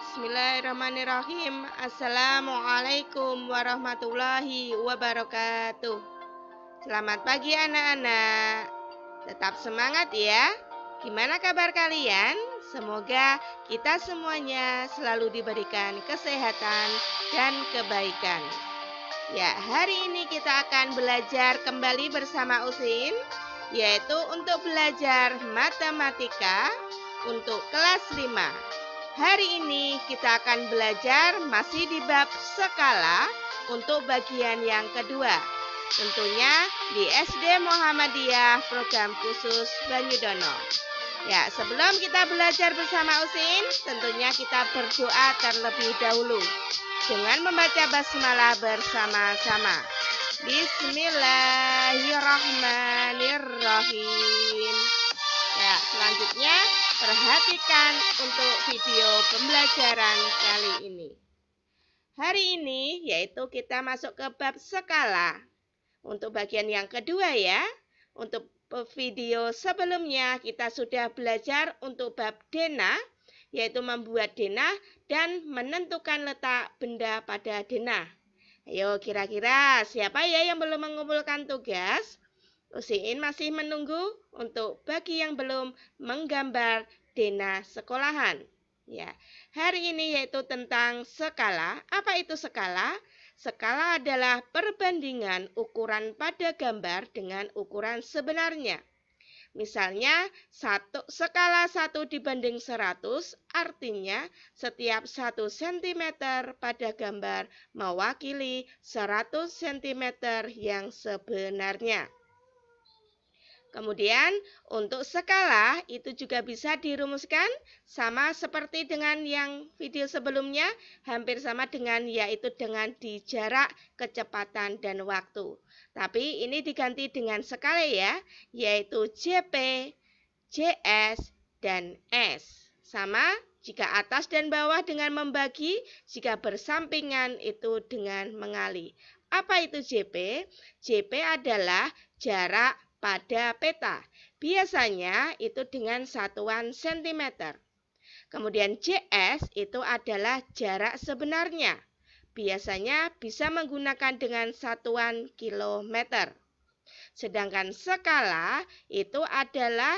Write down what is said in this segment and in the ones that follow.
Bismillahirrahmanirrahim. Assalamualaikum warahmatullahi wabarakatuh. Selamat pagi anak-anak. Tetap semangat ya. Gimana kabar kalian? Semoga kita semuanya selalu diberikan kesehatan dan kebaikan. Ya, hari ini kita akan belajar kembali bersama Usin, yaitu untuk belajar matematika untuk kelas 5. Hari ini kita akan belajar masih di bab skala untuk bagian yang kedua. Tentunya di SD Muhammadiyah Program Khusus Banyudono. Ya, sebelum kita belajar bersama Usin, tentunya kita berdoa terlebih dahulu dengan membaca basmalah bersama-sama. Bismillahirrahmanirrahim. Ya, selanjutnya perhatikan untuk video pembelajaran kali ini. Hari ini yaitu kita masuk ke bab skala. Untuk bagian yang kedua ya. Untuk video sebelumnya kita sudah belajar untuk bab denah, yaitu membuat denah dan menentukan letak benda pada denah. Ayo kira-kira siapa ya yang belum mengumpulkan tugas? Usin masih menunggu untuk bagi yang belum menggambar denah sekolahan. Ya, hari ini yaitu tentang skala. Apa itu skala? Skala adalah perbandingan ukuran pada gambar dengan ukuran sebenarnya. Misalnya, skala 1 dibanding 100 artinya setiap 1 cm pada gambar mewakili 100 cm yang sebenarnya. Kemudian untuk skala itu juga bisa dirumuskan sama seperti dengan yang video sebelumnya, hampir sama dengan yaitu dengan di jarak, kecepatan, dan waktu. Tapi ini diganti dengan skala ya, yaitu JP, JS, dan S. Sama jika atas dan bawah dengan membagi, jika bersampingan itu dengan mengali. Apa itu JP? JP adalah jarak pada peta. Biasanya itu dengan satuan cm. Kemudian JS itu adalah jarak sebenarnya. Biasanya bisa menggunakan dengan satuan kilometer. Sedangkan skala itu adalah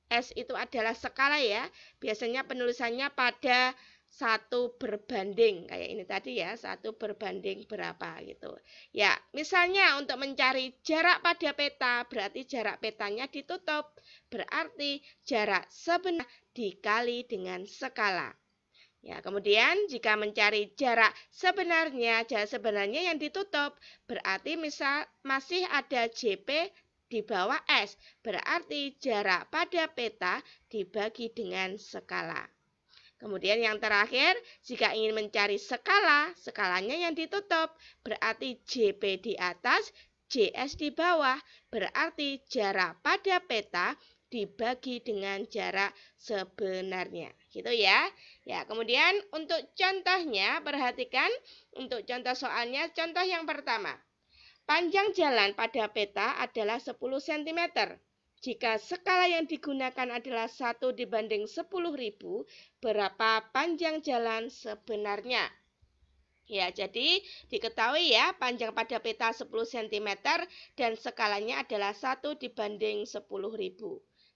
S itu adalah skala ya. Biasanya penulisannya pada 1 berbanding kayak ini tadi ya, 1 berbanding berapa gitu. Ya, misalnya untuk mencari jarak pada peta berarti jarak petanya ditutup, berarti jarak sebenar dikali dengan skala. Ya, kemudian jika mencari jarak sebenarnya yang ditutup berarti misal masih ada JP di bawah S, berarti jarak pada peta dibagi dengan skala. Kemudian yang terakhir, jika ingin mencari skala, skalanya yang ditutup, berarti JP di atas, JS di bawah, berarti jarak pada peta dibagi dengan jarak sebenarnya. Gitu ya. Ya, kemudian untuk contohnya, perhatikan untuk contoh soalnya, contoh yang pertama. Panjang jalan pada peta adalah 10 cm. Jika skala yang digunakan adalah 1 dibanding 10.000, berapa panjang jalan sebenarnya? Ya, jadi diketahui ya, panjang pada peta 10 cm dan skalanya adalah 1 dibanding 10.000.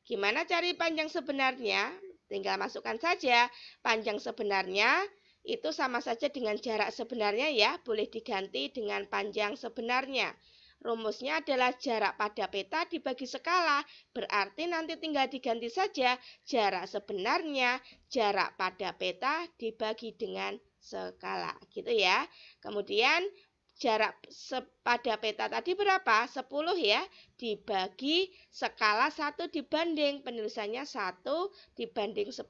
Gimana cari panjang sebenarnya? Tinggal masukkan saja. Panjang sebenarnya itu sama saja dengan jarak sebenarnya ya, boleh diganti dengan panjang sebenarnya. Rumusnya adalah jarak pada peta dibagi skala, berarti nanti tinggal diganti saja jarak sebenarnya, jarak pada peta dibagi dengan skala, gitu ya. Kemudian jarak pada peta tadi berapa? 10 ya, dibagi skala 1 dibanding, penulisannya 1 dibanding 10.000.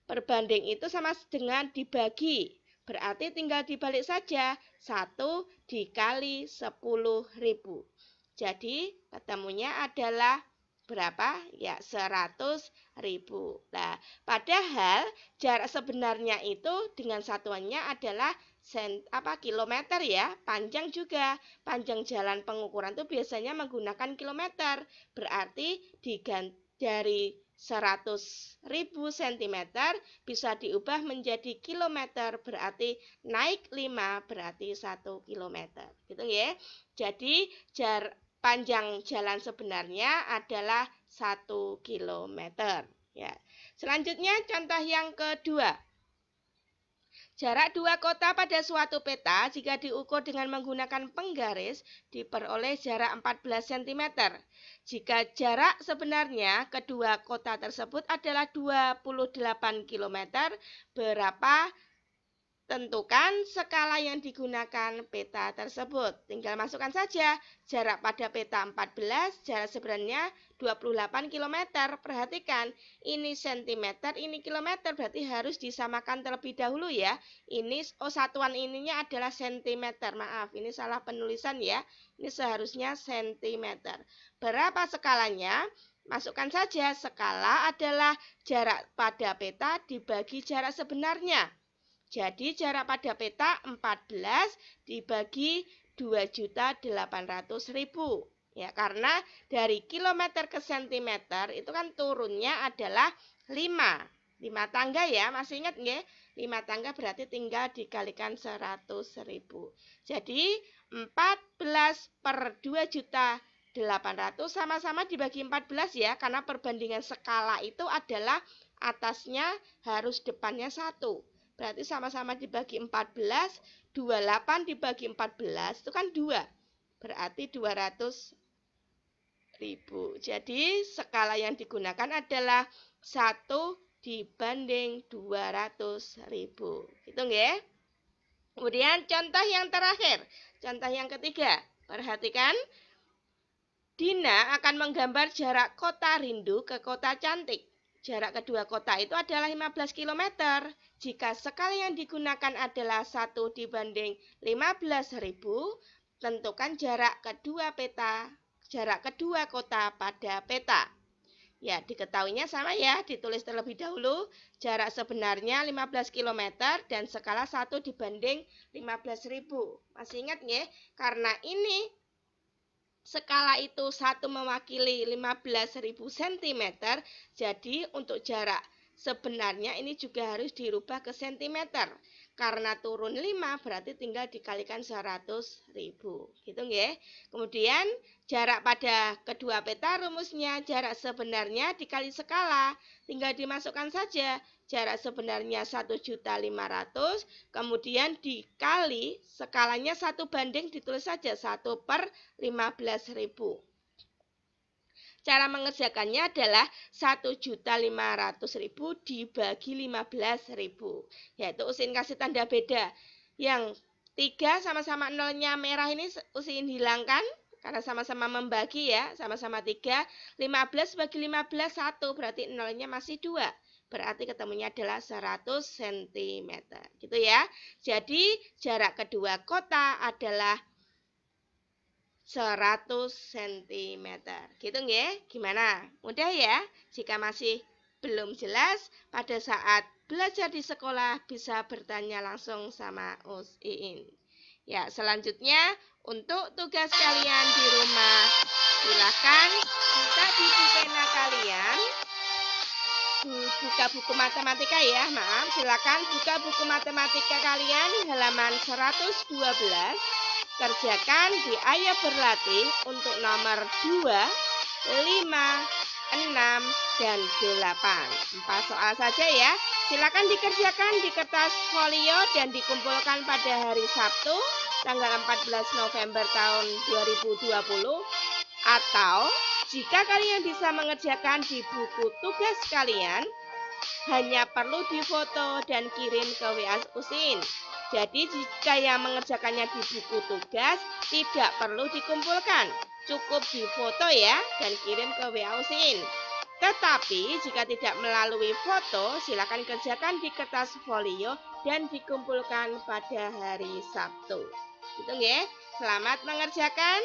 Perbanding itu sama dengan dibagi. Berarti tinggal dibalik saja, 1 dikali 10.000. Jadi ketemunya adalah berapa? Ya, 100.000. Nah, padahal jarak sebenarnya itu dengan satuannya adalah kilometer ya. Panjang juga. Panjang jalan pengukuran itu biasanya menggunakan kilometer. Berarti diganti dari 100.000 cm bisa diubah menjadi kilometer, berarti naik 5 berarti 1 kilometer. Gitu ya. Jadi panjang jalan sebenarnya adalah 1 kilometer. Ya. Selanjutnya contoh yang kedua. Jarak dua kota pada suatu peta jika diukur dengan menggunakan penggaris diperoleh jarak 14 cm. Jika jarak sebenarnya kedua kota tersebut adalah 28 km, berapa? Tentukan skala yang digunakan peta tersebut. Tinggal masukkan saja jarak pada peta 14, jarak sebenarnya 28 km. Perhatikan, ini cm, ini kilometer, berarti harus disamakan terlebih dahulu ya. Ini satuan ininya adalah cm. Maaf, ini salah penulisan ya. Ini seharusnya cm. Berapa skalanya? Masukkan saja, skala adalah jarak pada peta dibagi jarak sebenarnya. Jadi jarak pada peta 14 dibagi 2.800.000. Ya, karena dari kilometer ke sentimeter itu kan turunnya adalah 5 tangga ya, masih ingat nggih? 5 tangga berarti tinggal dikalikan 100.000. Jadi 14 per 2.800.000 sama-sama dibagi 14 ya, karena perbandingan skala itu adalah atasnya harus depannya 1. Berarti sama-sama dibagi 14, 28 dibagi 14 itu kan 2. Berarti 200.000. Jadi skala yang digunakan adalah 1 dibanding 200.000. Gitu nggih? Kemudian contoh yang terakhir, contoh yang ketiga. Perhatikan, Dina akan menggambar jarak kota rindu ke kota cantik. Jarak kedua kota itu adalah 15 km. Jika skala yang digunakan adalah 1 dibanding 15.000, tentukan jarak kedua kota pada peta. Ya, diketahuinya sama ya, ditulis terlebih dahulu. Jarak sebenarnya 15 km dan skala 1 dibanding 15.000. Masih ingat nggih? Karena ini skala itu 1 mewakili 15.000 cm, jadi untuk jarak sebenarnya ini juga harus dirubah ke centimeter. Karena turun 5 berarti tinggal dikalikan 100.000. Gitu nggih. Kemudian jarak pada kedua peta rumusnya jarak sebenarnya dikali skala. Tinggal dimasukkan saja. Jarak sebenarnya 1.500.000, kemudian dikali skalanya 1 banding, ditulis saja 1 per 15.000. Cara mengerjakannya adalah 1.500.000 dibagi 15.000. Yaitu Usin kasih tanda beda. Yang 3 sama-sama nolnya merah ini Usin hilangkan. Karena sama-sama membagi ya, sama-sama 3. 15 bagi 15, 1. Berarti nolnya masih 2. Berarti ketemunya adalah 100 cm. Gitu ya. Jadi jarak kedua kota adalah 100 cm. Gitu nggih? Gimana? Mudah ya? Jika masih belum jelas, pada saat belajar di sekolah bisa bertanya langsung sama Us Iin. Ya, selanjutnya untuk tugas kalian di rumah, silakan buka buku pena kalian. Buka buku matematika ya, maaf, silakan buka buku matematika kalian halaman 112. Kerjakan di ayo berlatih untuk nomor 2, 5, 6, dan 8. 4 soal saja ya. Silakan dikerjakan di kertas folio dan dikumpulkan pada hari Sabtu tanggal 14 November tahun 2020. Atau jika kalian bisa mengerjakan di buku tugas kalian, hanya perlu difoto dan kirim ke WA Usin. Jadi jika yang mengerjakannya di buku tugas, tidak perlu dikumpulkan. Cukup difoto ya dan kirim ke WA Usin. Tetapi jika tidak melalui foto, silakan kerjakan di kertas folio dan dikumpulkan pada hari Sabtu. Gitu nggih. Selamat mengerjakan.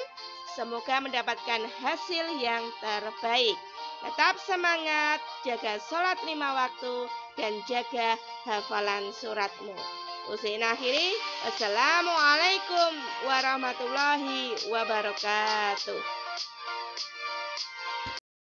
Semoga mendapatkan hasil yang terbaik. Tetap semangat, jaga sholat 5 waktu, dan jaga hafalan suratmu. Usin akhiri, wassalamualaikum warahmatullahi wabarakatuh.